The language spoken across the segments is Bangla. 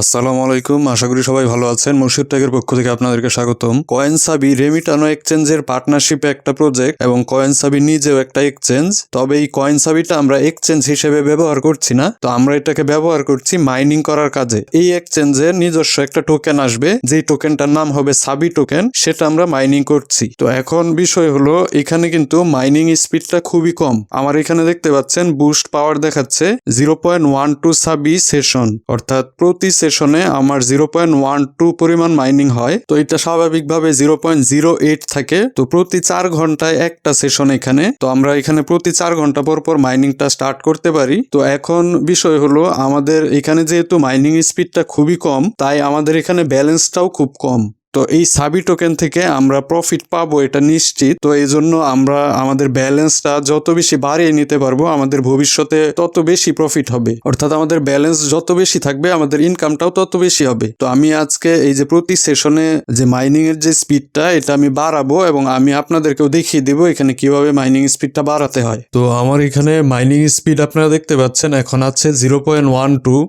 আসসালামু আলাইকুম, আশা করি সবাই ভালো আছেন। মুর্শিদ টেকের পক্ষ থেকে আপনাদেরকে স্বাগতম। কয়েনসাবি রেমিটানো এক্সচেঞ্জের পার্টনারশিপে একটা প্রজেক্ট এবং কয়েনসাবি নিজেও একটা এক্সচেঞ্জ। তবে এই কয়েনসাবিটা আমরা এক্সচেঞ্জ হিসেবে ব্যবহার করছি না, তো আমরা এটাকে ব্যবহার করছি মাইনিং করার কাজে। এই এক্সচেঞ্জের নিজস্ব একটা টোকেন আসবে, যেই টোকেনটার নাম হবে সাবি টোকেন, সেটা আমরা মাইনিং করছি। তো এখন বিষয় হলো, এখানে কিন্তু মাইনিং স্পিডটা খুবই কম। আমার এখানে দেখতে পাচ্ছেন বুস্ট পাওয়ার দেখাচ্ছে 0.12 সাবি সেশন, অর্থাৎ প্রতি সেশনে আমার 0.12 পরিমাণ মাইনিং হয়। তো এটা স্বাভাবিকভাবে 0.08 থাকে। তো প্রতি 4 ঘন্টায় একটা সেশন এখানে। তো আমরা এখানে প্রতি 4 ঘন্টা পর পর মাইনিংটা স্টার্ট করতে পারি। তো এখন বিষয় হলো, আমাদের এখানে যেহেতু মাইনিং স্পিডটা খুবই কম, তাই আমাদের এখানে ব্যালেন্সটাও খুব কম। তো এই সাবি টোকেন থেকে আমরা প্রফিট পাবো এটা নিশ্চিত। তো এই জন্য আমরা আমাদের ব্যালেন্সটা যত বেশি বাড়িয়ে নিতে পারবো, আমাদের ভবিষ্যতে তত বেশি প্রফিট হবে। অর্থাৎ আমাদের ব্যালেন্স যত বেশি থাকবে, আমাদের ইনকামটাও তত বেশি হবে। তো আমি আজকে এই যে প্রতি সেশনে যে মাইনিং এর যে স্পিডটা, এটা আমি বাড়াবো এবং আমি আপনাদেরকেও দেখিয়ে দিব এখানে কিভাবে মাইনিং স্পিডটা বাড়াতে হয়। তো আমার এখানে মাইনিং স্পিড আপনারা দেখতে পাচ্ছেন এখন আছে 0.12।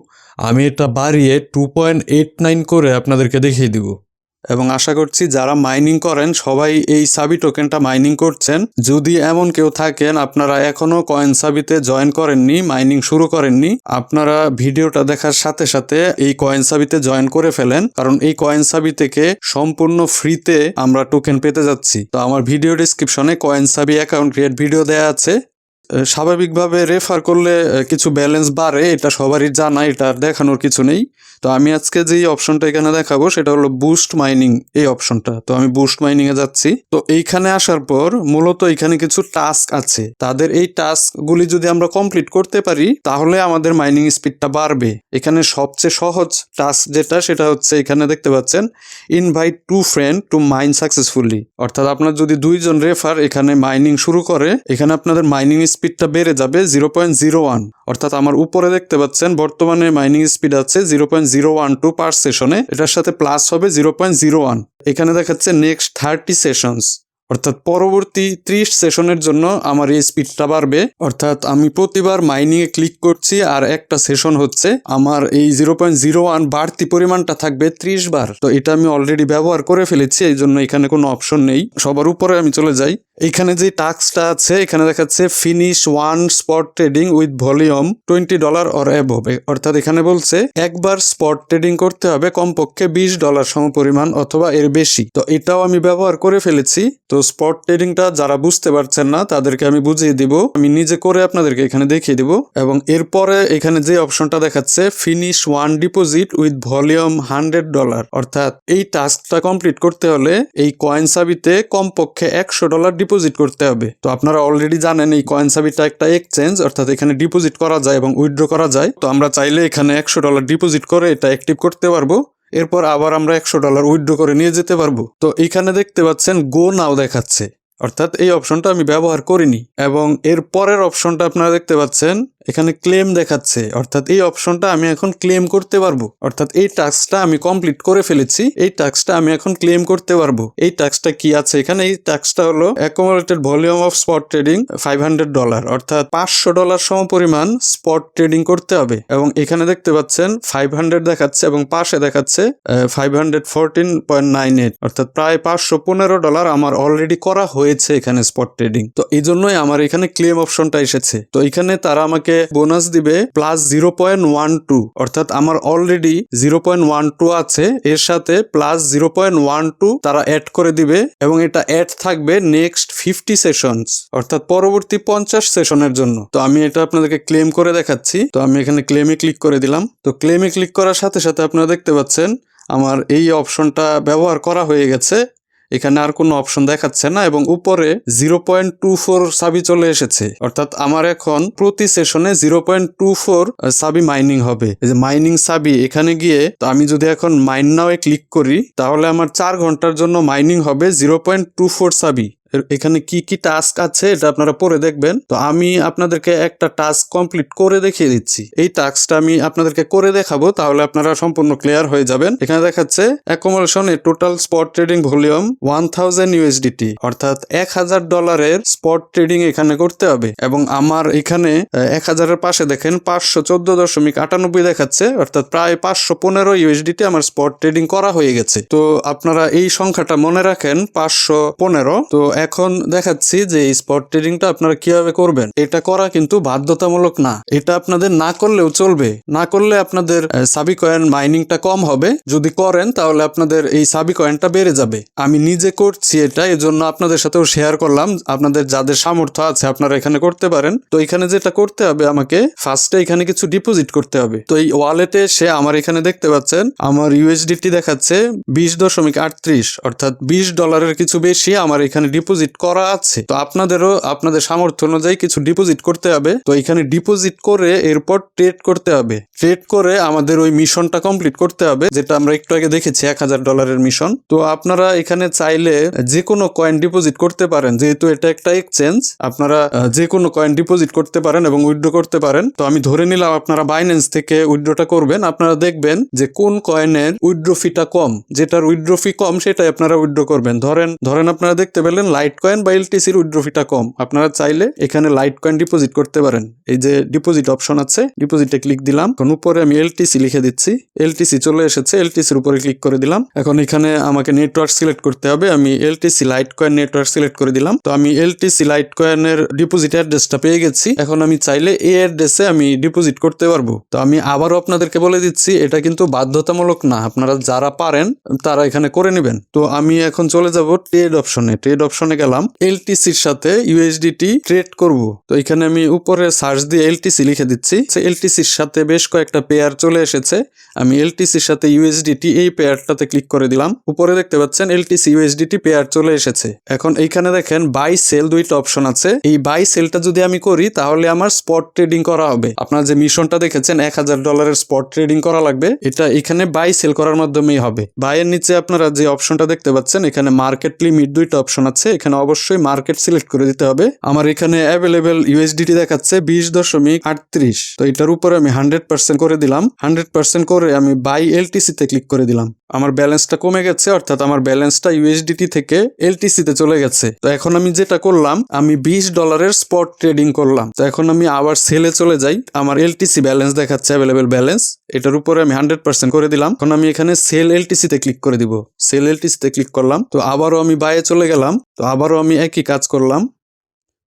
আমি এটা বাড়িয়ে 2.89 করে আপনাদেরকে দেখিয়ে দিব এবং আশা করছি যারা মাইনিং করেন সবাই এই সাবি টোকেনটা মাইনিং করছেন। যদি এমন কেউ থাকেন আপনারা এখনো কয়েনসাবিতে জয়েন করেননি, মাইনিং শুরু করেননি, আপনারা ভিডিওটা দেখার সাথে সাথে এই কয়েনসাবিতে জয়েন করে ফেলেন, কারণ এই কয়েনসাবি থেকে সম্পূর্ণ ফ্রিতে আমরা টোকেন পেতে যাচ্ছি। তো আমার ভিডিও ডেসক্রিপশনে কয়েনসাবি অ্যাকাউন্ট ক্রিয়েট ভিডিও দেওয়া আছে। স্বাভাবিকভাবে রেফার করলে কিছু ব্যালেন্স বাড়ে, এটা সবারই জানা, এটা দেখানোর কিছু নেই। তো আমি আজকে যেই অপশনটা এখানে দেখাবো সেটা হলো বুস্ট মাইনিং, এই অপশনটা। তো আমি বুস্ট মাইনিং এ যাচ্ছি। তো এইখানে আসার পর মূলত এখানে কিছু টাস্ক আছে, তাদের এই টাস্কগুলি যদি আমরা কমপ্লিট করতে পারি তাহলে আমাদের মাইনিং স্পিডটা বাড়বে। এখানে সবচেয়ে সহজ টাস্ক যেটা, সেটা হচ্ছে এখানে দেখতে পাচ্ছেন invite 2 friend to mine successfully. অর্থাৎ আপনার যদি 2 জন রেফার এখানে মাইনিং শুরু করে, এখানে আপনাদের মাইনিং স্পিডটা বেড়ে যাবে 0.01। অর্থাৎ আমার উপরে দেখতে পাচ্ছেন বর্তমানে মাইনিং স্পিড আছে 0.012 পার সেশনে, এটার সাথে প্লাস হবে 0.01। এখানে দেখাচ্ছে নেক্সট 30 সেশনস, অর্থাৎ পরবর্তী 30 সেশনের জন্য আমার এই স্পিডটা বাড়বে। অর্থাৎ আমি প্রতিবার মাইনিং এ ক্লিক করছি আর একটা সেশন হচ্ছে, আমার এই 0.01 বাড়তি পরিমাণটা থাকবে 30 বার। তো এটা আমি অলরেডি ব্যবহার করে ফেলেছি, এই জন্য এখানে কোনো অপশন নেই। সবার উপরে আমি চলে যাই। এখানে যে টাস্কটা আছে, এখানে দেখাচ্ছে finish 1 spot trading with volume $20 or above. অর্থাৎ এখানে বলছে একবার স্পট ট্রেডিং করতে হবে কমপক্ষে $20 সমপরিমাণ অথবা এর বেশি। তো এটাও আমি ব্যবহার করে ফেলেছি। তো স্পট ট্রেডিংটা যারা বুঝতে পারছেন না তাদেরকে আমি বুঝিয়ে দিব, আমি নিজে করে আপনাদেরকে এখানে দেখিয়ে দিব। এবং এরপরে এখানে যে অপশনটা দেখাচ্ছে ফিনিশ 1 ডিপোজিট উইথ ভলিউম $100, অর্থাৎ এই টাস্কটা কমপ্লিট করতে হলে এই কয়েনসাবিতে কমপক্ষে $100 ডিপোজিট করতে হবে। তো আপনারা অলরেডি জানেন এই কয়েনসাবিটা একটা এক্সচেঞ্জ, অর্থাৎ এখানে ডিপোজিট করা যায় এবং উইথড্র করা যায়। তো আমরা চাইলে এখানে $100 ডিপোজিট করে এটা অ্যাক্টিভ করতে পারবো, এরপর আবার আমরা $100 উইথড্র করে নিয়ে যেতে পারবো। তো এখানে দেখতে পাচ্ছেন গো নাও দেখাচ্ছে, অর্থাৎ এই অপশনটা আমি ব্যবহার করিনি। এবং এর পরের অপশনটা আপনারা দেখতে পাচ্ছেন এখানে ক্লেম দেখাচ্ছে, অর্থাৎ এই অপশনটা আমি এখন ক্লেম করতে পারবো। অর্থাৎ এই টাস্কটা আমি কমপ্লিট করে ফেলেছি, এই টাস্কটা আমি এখন ক্লেম করতে পারবো। এই টাস্কটা কি আছে এখানে? এই টাস্কটা হলো accumulated volume of spot trading $500, অর্থাৎ $500 সমপরিমাণ স্পট ট্রেডিং করতে হবে। এবং এখানে দেখতে পাচ্ছেন 500 দেখাচ্ছে এবং পাশে দেখাচ্ছে 514.98, অর্থাৎ প্রায় $515 আমার অলরেডি করা হয়েছে এখানে স্পট ট্রেডিং। তো এই জন্যই আমার এখানে ক্লেম অপশনটা এসেছে। তো এখানে তারা আমাকে বোনাস দিবে প্লাস 0.12, অর্থাৎ আমার অলরেডি 0.12 আছে, এর সাথে প্লাস 0.12 তারা অ্যাড করে দিবে এবং এটা অ্যাড থাকবে নেক্সট 50 সেশনস, অর্থাৎ পরবর্তী 50 সেশনের জন্য। তো আমি এটা আপনাদেরকে ক্লেম করে দেখাচ্ছি। তো আমি এখানে ক্লেমে ক্লিক করে দিলাম। তো ক্লেমে ক্লিক করার সাথে সাথে আপনারা দেখতে পাচ্ছেন আমার এই অপশনটা ব্যবহার করা হয়ে গেছে, এখানে আর কোনো অপশন দেখাচ্ছে না এবং উপরে 0.24 সাবি চলে এসেছে। অর্থাৎ আমার এখন প্রতি সেশনে 0.24 সাবি মাইনিং হবে। এই যে মাইনিং সাবি, এখানে গিয়ে তো আমি যদি এখন মাইন নাও এ ক্লিক করি তাহলে আমার 4 ঘন্টার জন্য মাইনিং হবে 0.24 সাবি। এখানে কি কি টাস্ক আছে এটা আপনারা পরে দেখবেন। তো আমি আপনাদেরকে একটা টাস্ক কমপ্লিট করে দেখিয়ে দিচ্ছি। এই টাস্কটা আমি আপনাদেরকে করে দেখাবো, তাহলে আপনারা সম্পূর্ণ ক্লিয়ার হয়ে যাবেন। এখানে দেখাচ্ছে accumulation a total spot trading volume 1000 USDT, অর্থাৎ $1000 স্পট ট্রেডিং এখানে করতে হবে। এবং আমার এখানে 1000-এর পাশে দেখেন 514.98 দেখাচ্ছে, অর্থাৎ প্রায় 515 ইউএসডিটি আমার স্পট ট্রেডিং করা হয়ে গেছে। তো আপনারা এই সংখ্যাটা মনে রাখেন, 515। তো এখন দেখাচ্ছি যে এই স্পট ট্রেডিংটা আপনারা কিভাবে করবেন। এটা করা কিন্তু বাধ্যতামূলক না, এটা আপনাদের না করলেও চলবে। না করলে আপনাদের সাবি কয়েন মাইনিংটা কম হবে, যদি করেন তাহলে আপনাদের এই সাবি কয়েনটা বেড়ে যাবে। আমি নিজে করছি এটা, এজন্য আপনাদের সাথেও শেয়ার করলাম। আপনাদের যাদের সামর্থ্য আছে আপনারা এখানে করতে পারেন। তো এখানে যেটা করতে হবে, আমাকে ফার্স্টে এখানে কিছু ডিপোজিট করতে হবে। তো এই ওয়ালেটে এসে আমার এখানে দেখতে পাচ্ছেন আমার ইউএসডিটি দেখাচ্ছে 20.38, অর্থাৎ $20 কিছু বেশি আমার এখানে ডিপোজিট করা আছে। তো আপনাদেরও আপনাদের সামর্থ্য অনুযায়ী কিছু ডিপোজিট করতে হবে। তো এখানে ডিপোজিট করে এরপর ট্রেড করতে হবে। ট্রেড করে আমাদের ওই মিশনটা কমপ্লিট করতে হবে, যেটা আমরা একটু আগে দেখেছি $1000 মিশন। তো আপনারা এখানে চাইলে যে কোনো কয়েন ডিপোজিট করতে পারেন, যেহেতু এটা একটা এক্সচেঞ্জ, আপনারা যে কোনো কয়েন ডিপোজিট করতে পারেন এবং উইথড্র করতে পারেন। তো আমি ধরে নিলাম আপনারা বাইন্যান্স থেকে উইথড্রটা করবেন। আপনারা দেখবেন যে কোন কয়েনের উইথড্র ফিটা কম, যেটার উইথড্র ফি কম সেটাই আপনারা উইথড্র করবেন। ধরেন আপনারা দেখতে পেলেন লাইট কয়েন বা এলটিসির উইথড্র ফিটা কম, আপনারা চাইলে এখানে লাইট কয়েন ডিপোজিট করতে পারেন। এই যে ডিপোজিট অপশন আছে, ডিপোজিটে ক্লিক দিলাম। এখন উপরে আমি এলটিসি লিখে দিচ্ছি, এলটিসি চলে এসেছে, এলটিসির উপরে ক্লিক করে দিলাম। এখন এখানে আমাকে নেটওয়ার্ক সিলেক্ট করতে হবে, আমি LTC light coin network select করে দিলাম। তো আমি এলটিসি লাইট কয়েনের ডিপোজিট অ্যাড্রেসটা পেয়ে গেছি। এখন আমি চাইলে এই অ্যাড্রেসে আমি ডিপোজিট করতে পারবো। তো আমি আবারও আপনাদেরকে বলে দিচ্ছি, এটা কিন্তু বাধ্যতামূলক না, আপনারা যারা পারেন তারা এখানে করে নেবেন। তো আমি এখন চলে যাব ট্রেড অপশনে। ট্রেড অপশনে গেলাম, এলটিসির সাথে ইউএসডিটি ট্রেড করব। তো এখানে আমি উপরে সার্চ দিয়ে এলটিসি লিখে দিচ্ছি। এলটিসির সাথে বেশ কয়েকটা পেয়ার চলে এসেছে। আমি এলটিসির সাথে ইউএসডিটি এই পেয়ারটাতে ক্লিক করে দিলাম। উপরে দেখতে পাচ্ছেন এলটিসি ইউএসডিটি পেয়ার চলে এসেছে। এখন এইখানে দেখেন বাই সেল দুইটা অপশন আছে। এই বাই সেলটা যদি আমি করি তাহলে আমার স্পট ট্রেডিং করা হবে। আপনারা যে মিশনটা দেখেছেন $1000 স্পট ট্রেডিং করা লাগবে, এটা এখানে বাই সেল করার মাধ্যমেই হবে। বাইয়ের নিচে আপনারা যে অপশনটা দেখতে পাচ্ছেন, এখানে মার্কেট লিমিট দুইটা অপশন আছে, এখানে অবশ্যই মার্কেট সিলেক্ট করে দিতে হবে। আমার এখানে অ্যাভেলেবেল ইউএসডিটি দেখাচ্ছে 20.38। তো এটার উপরে আমি 100% করে দিলাম। 100% করে আমি বাই এলটিসি তে ক্লিক করে দিলাম। আমার ব্যালেন্সটা কমে গেছে, অর্থাৎ আমার ব্যালেন্সটা ইউএসডিটি থেকে এলটিসি তে চলে গেছে। তো এখন আমি যেটা করলাম, আমি $20 স্পট ট্রেডিং করলাম। তো এখন আমি আবার সেলে চলে যাই, আমার এলটিসি ব্যালেন্স দেখাচ্ছে অ্যাভেলেবেল ব্যালেন্স, এটার উপরে আমি 100% করে দিলাম। এখন আমি এখানে সেল এলটিসি তে ক্লিক করে দিব। সেল এলটিসি তে ক্লিক করলাম। তো আবারও আমি বাইয়ে চলে গেলাম। তো আবারও আমি একই কাজ করলাম।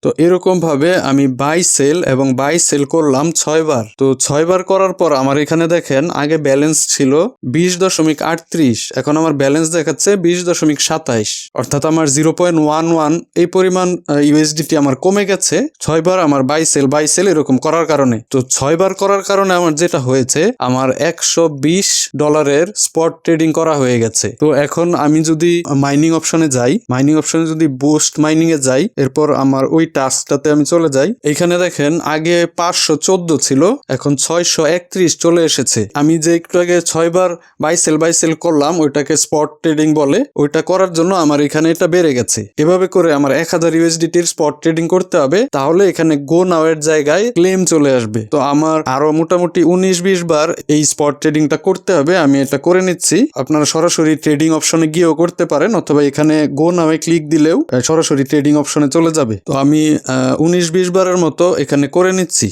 তো এরকম ভাবে আমি বাই সেল এবং বাই সেল করলাম 6 বার। তো 6 বার করার পর আমার এখানে দেখেন আগে ব্যালেন্স ছিল 20.38, এখন আমার ব্যালেন্স দেখাচ্ছে 20.27, অর্থাৎ আমার 0.11 এই পরিমাণ ইউএসডিটি আমার কমে গেছে 6 বার আমার বাই সেল এরকম করার কারণে। তো 6 বার করার কারণে আমার যেটা হয়েছে, আমার $120 স্পট ট্রেডিং করা হয়ে গেছে। তো এখন আমি যদি মাইনিং অপশনে যাই, মাইনিং অপশনে যদি বুস্ট মাইনিং এ যাই, এরপর আমার ওই টাস্কটাতে আমি চলে যাই। এইখানে দেখেন আগে 514 ছিল, এখন 631 চলে এসেছে। আমি যে একটু আগে 6 বার বাই সেল করলাম, ওইটাকে স্পট ট্রেডিং বলে, ওইটা করার জন্য আমার এখানে এটা বেড়ে গেছে। এভাবে করে আমার 1000 ইউএসডিটির স্পট ট্রেডিং করতে হবে, তাহলে এখানে গো নাও এর জায়গায় ক্লেম চলে আসবে। তো আমার আরো মোটামুটি 19-20 বার এই স্পট ট্রেডিংটা করতে হবে। আমি এটা করে নিচ্ছি। আপনারা সরাসরি ট্রেডিং অপশনে গিয়েও করতে পারেন, অথবা এখানে গো নাও এ ক্লিক দিলেও সরাসরি ট্রেডিং অপশনে চলে যাবে। তো আমি 19-20 বারের মতো এখানে করে নিচ্ছি।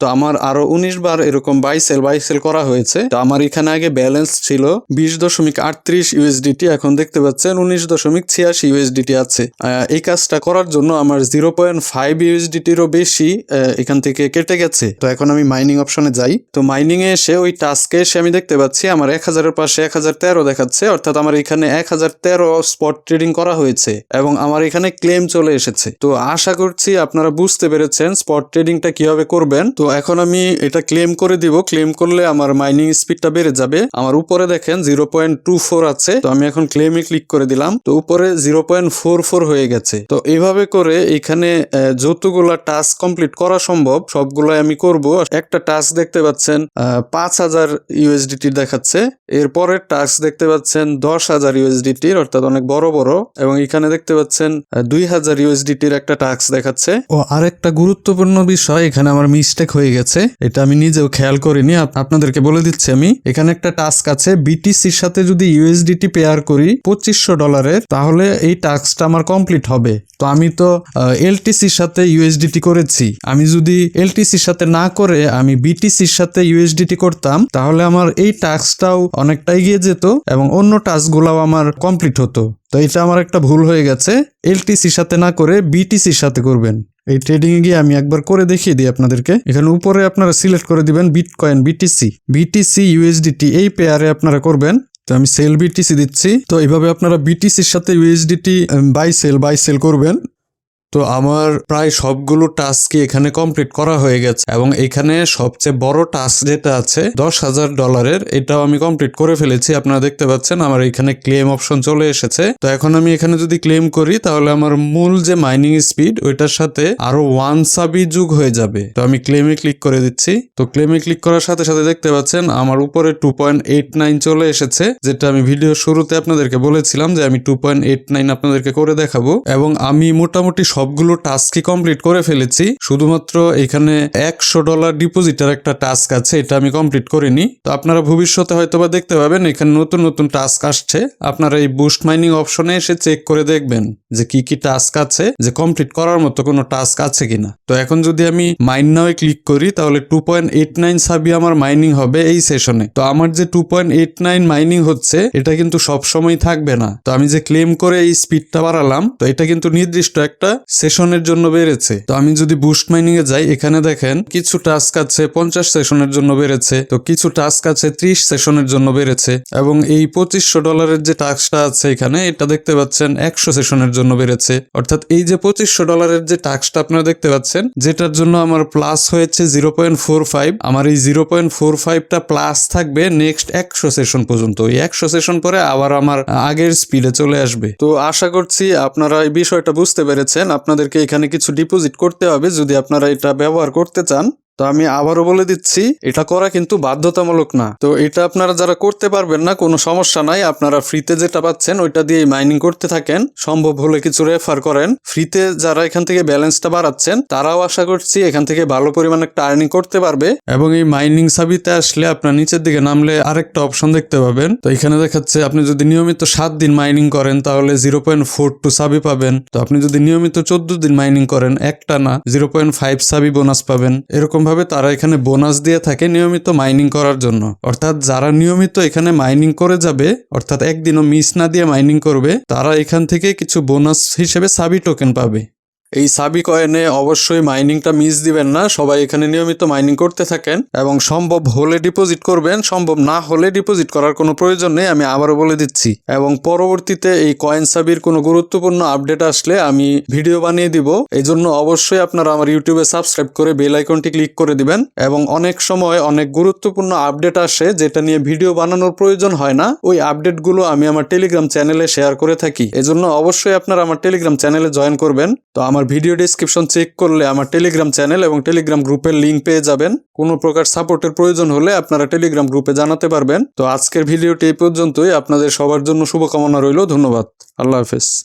তো আমার আরো 19 বার এরকম বাই সেল করা হয়েছে। তো আমার এখানে আগে ব্যালেন্স ছিল 20.38 ইউএসডিটি, এখন দেখতে পাচ্ছেন 19.86 ইউএসডিটি আছে। এই কাজটা করার জন্য আমার 0.5 ইউএসডিটিরও বেশি এখান থেকে কেটে গেছে। তো এখন আমি মাইনিং অপশনে যাই। তো মাইনিং এ এসে ওই টাস্কে এসে আমি দেখতে পাচ্ছি আমার 1000-এর পাশে 1013 দেখাচ্ছে, অর্থাৎ আমার এখানে 1013 স্পট ট্রেডিং করা হয়েছে এবং আমার এখানে ক্লেম চলে এসেছে। তো আশা করছি আপনারা বুঝতে পেরেছেন স্পট ট্রেডিংটা কিভাবে করবেন। তো এখন আমি এটা ক্লেম করে দিব। ক্লেম করলে আমার মাইনিং স্পিডটা বেড়ে যাবে। আমার উপরে দেখেন 0.24 আছে। তো আমি এখন ক্লেমে ক্লিক করে দিলাম। তো উপরে 0.44 হয়ে গেছে। তো এইভাবে করে এখানে যতগুলা টাস্ক কমপ্লিট করা সম্ভব সবগুলো আমি করব। একটা টাস্ক দেখতে পাচ্ছেন 5000 ইউএসডিটি দেখাচ্ছে। এরপরের টাস্ক দেখতে পাচ্ছেন 10,000 ইউএসডিটির, অর্থাৎ অনেক বড় বড়। এবং এখানে দেখতে পাচ্ছেন 2000 ইউএসডিটির একটা টাস্ক দেখাচ্ছে। ও আরেকটা গুরুত্বপূর্ণ বিষয়, এখানে আমার মিস্টেক হয়ে গেছে, এটা আমি নিজেও খেয়াল করিনি, আপনাদেরকে বলে দিচ্ছি আমি। এখানে একটা টাস্ক আছে, বিটিসির সাথে যদি ইউএসডিটি পেয়ার করি $2500, তাহলে এই টাস্কটা আমার কমপ্লিট হবে। তো আমি তো এলটিসির সাথে ইউএসডিটি করেছি। আমি যদি এলটিসির সাথে না করে আমি বিটিসির সাথে ইউএসডিটি করতাম, তাহলে আমার এই টাস্কটাও অনেকটা এগিয়ে যেত এবং অন্য টাস্কগুলোও আমার কমপ্লিট হতো। তো এটা আমার একটা ভুল হয়ে গেছে। এলটিসির সাথে না করে বিটিসির সাথে করবেন। এই ট্রেডিং এ গিয়ে আমি একবার করে দেখিয়ে দিই আপনাদেরকে। এখানে উপরে আপনারা সিলেক্ট করে দিবেন বিটকয়েন বিটিসি ইউএসডিটি, এই পেয়ারে আপনারা করবেন। তো আমি সেল বিটিসি দিচ্ছি। তো এইভাবে আপনারা বিটিসির সাথে ইউএসডিটি বাই সেল করবেন। তো আমার প্রায় সবগুলো টাস্কই এখানে কমপ্লিট করা হয়ে গেছে এবং এখানে সবচেয়ে বড় টাস্ক যেটা আছে $10,000, এটাও আমি কমপ্লিট করে ফেলেছি। আপনারা দেখতে পাচ্ছেন আমার এখানে ক্লেম অপশন চলে এসেছে। তো এখন আমি এখানে যদি ক্লেম করি, তাহলে আমার মূল যে মাইনিং স্পিড ওইটার সাথে আরো 1 সাবি যোগ হয়ে যাবে। তো আমি ক্লেমে ক্লিক করে দিচ্ছি। তো ক্লেমে ক্লিক করার সাথে সাথে দেখতে পাচ্ছেন আমার উপরে 2.89 চলে এসেছে, যেটা আমি ভিডিও শুরুতে আপনাদেরকে বলেছিলাম যে আমি 2.89 আপনাদেরকে করে দেখাবো। এবং আমি মোটামুটি সবগুলো টাস্কই কমপ্লিট করে ফেলেছি। শুধুমাত্র এখানে $100 ডিপোজিটের একটা টাস্ক আছে, এটা আমি কমপ্লিট করিনি। তো আপনারা ভবিষ্যতে হয়তোবা দেখতে পাবেন এখানে নতুন নতুন টাস্ক আসছে। আপনারা এই বুস্ট মাইনিং অপশনে এসে চেক করে দেখবেন যে কি কি টাস্ক আছে, যে কমপ্লিট করার মতো কোনো টাস্ক আছে কিনা। তো এখন যদি আমি মাইন নাও ক্লিক করি, তাহলে 2.89 সাবি আমার মাইনিং হবে এই সেশনে। তো আমার যে 2.89 মাইনিং হচ্ছে, এটা কিন্তু সব সময় থাকবে না। তো আমি যে ক্লেম করে এই স্পিডটা বাড়ালাম, তো এটা কিন্তু নির্দিষ্ট একটা সেশনের জন্য বেড়েছে। তো আমি যদি বুস্ট মাইনিং এ যাই, এখানে দেখেন কিছু টাস্ক আছে 50 সেশনের জন্য বেড়েছে, তো কিছু টাস্ক আছে 30 সেশনের জন্য বেড়েছে, এবং এই $2500 যে টাস্কটা আছে এখানে, এটা দেখতে পাচ্ছেন 100 সেশনের জন্য বেড়েছে। অর্থাৎ এই যে $2500 যে টাস্কটা আপনারা দেখতে পাচ্ছেন, যেটার জন্য আমার প্লাস হয়েছে 0.45, আমার এই 0.45টা প্লাস থাকবে নেক্সট 100 সেশন পর্যন্ত। এই 100 সেশন পরে আবার আমার আগের স্পিডে চলে আসবে। তো আশা করছি আপনারা এই বিষয়টা বুঝতে পেরেছেন। আপনাদেরকে এখানে কিছু ডিপোজিট করতে হবে যদি আপনারা এটা ব্যবহার করতে চান। তো আমি আবারও বলে দিচ্ছি, এটা করা কিন্তু বাধ্যতামূলক না। তো এটা আপনারা যারা করতে পারবেন না, কোনো সমস্যা নাই, আপনারা ফ্রিতে যেটা পাচ্ছেন ওইটা দিয়ে মাইনিং করতে থাকেন। সম্ভব হলে কিছু রেফার করেন। ফ্রিতে যারা এখান থেকে ব্যালেন্সটা বাড়াচ্ছেন, তারাও আশা করছি এখান থেকে ভালো পরিমাণে একটা আর্নিং করতে পারবে। এবং এই মাইনিং সাবিতে আসলে আপনার নিচের দিকে নামলে আরেকটা অপশন দেখতে পাবেন। তো এখানে দেখাচ্ছে আপনি যদি নিয়মিত 7 দিন মাইনিং করেন, তাহলে 0.42 সাবি পাবেন। তো আপনি যদি নিয়মিত 14 দিন মাইনিং করেন, একটা না 0.5 সাবি বোনাস পাবেন। এরকম ভাবে তারা এখানে বোনাস দিয়ে থাকে নিয়মিত মাইনিং করার জন্য। অর্থাৎ যারা নিয়মিত এখানে মাইনিং করে যাবে, অর্থাৎ একদিনও মিস না দিয়ে মাইনিং করবে, তারা এখান থেকে কিছু বোনাস হিসেবে সাবি টোকেন পাবে। এই সাবি কয়েনে অবশ্যই মাইনিংটা মিস দিবেন না। সবাই এখানে নিয়মিত মাইনিং করতে থাকেন এবং সম্ভব হলে ডিপোজিট করবেন, সম্ভব না হলে ডিপোজিট করার কোনো প্রয়োজন নেই, আমি আবারও বলে দিচ্ছি। এবং পরবর্তীতে এই CoinSaviর কোনো গুরুত্বপূর্ণ আপডেট আসলে আমি ভিডিও বানিয়ে দিব। এই জন্য অবশ্যই আপনারা আমার ইউটিউবে সাবস্ক্রাইব করে বেল আইকনটি ক্লিক করে দিবেন। এবং অনেক সময় অনেক গুরুত্বপূর্ণ আপডেট আসে যেটা নিয়ে ভিডিও বানানোর প্রয়োজন হয় না, ওই আপডেটগুলো আমি আমার টেলিগ্রাম চ্যানেলে শেয়ার করে থাকি। এজন্য অবশ্যই আপনারা আমার টেলিগ্রাম চ্যানেলে জয়েন করবেন। তো আমার ভিডিও ডেসক্রিপশন চেক করলে আমার টেলিগ্রাম চ্যানেল এবং টেলিগ্রাম গ্রুপের লিঙ্ক পেয়ে যাবেন। কোনো প্রকার সাপোর্টের প্রয়োজন হলে আপনারা টেলিগ্রাম গ্রুপে জানাতে পারবেন। তো আজকের ভিডিওটি এই পর্যন্তই। আপনাদের সবার জন্য শুভকামনা রইল। ধন্যবাদ। আল্লাহ হাফেজ।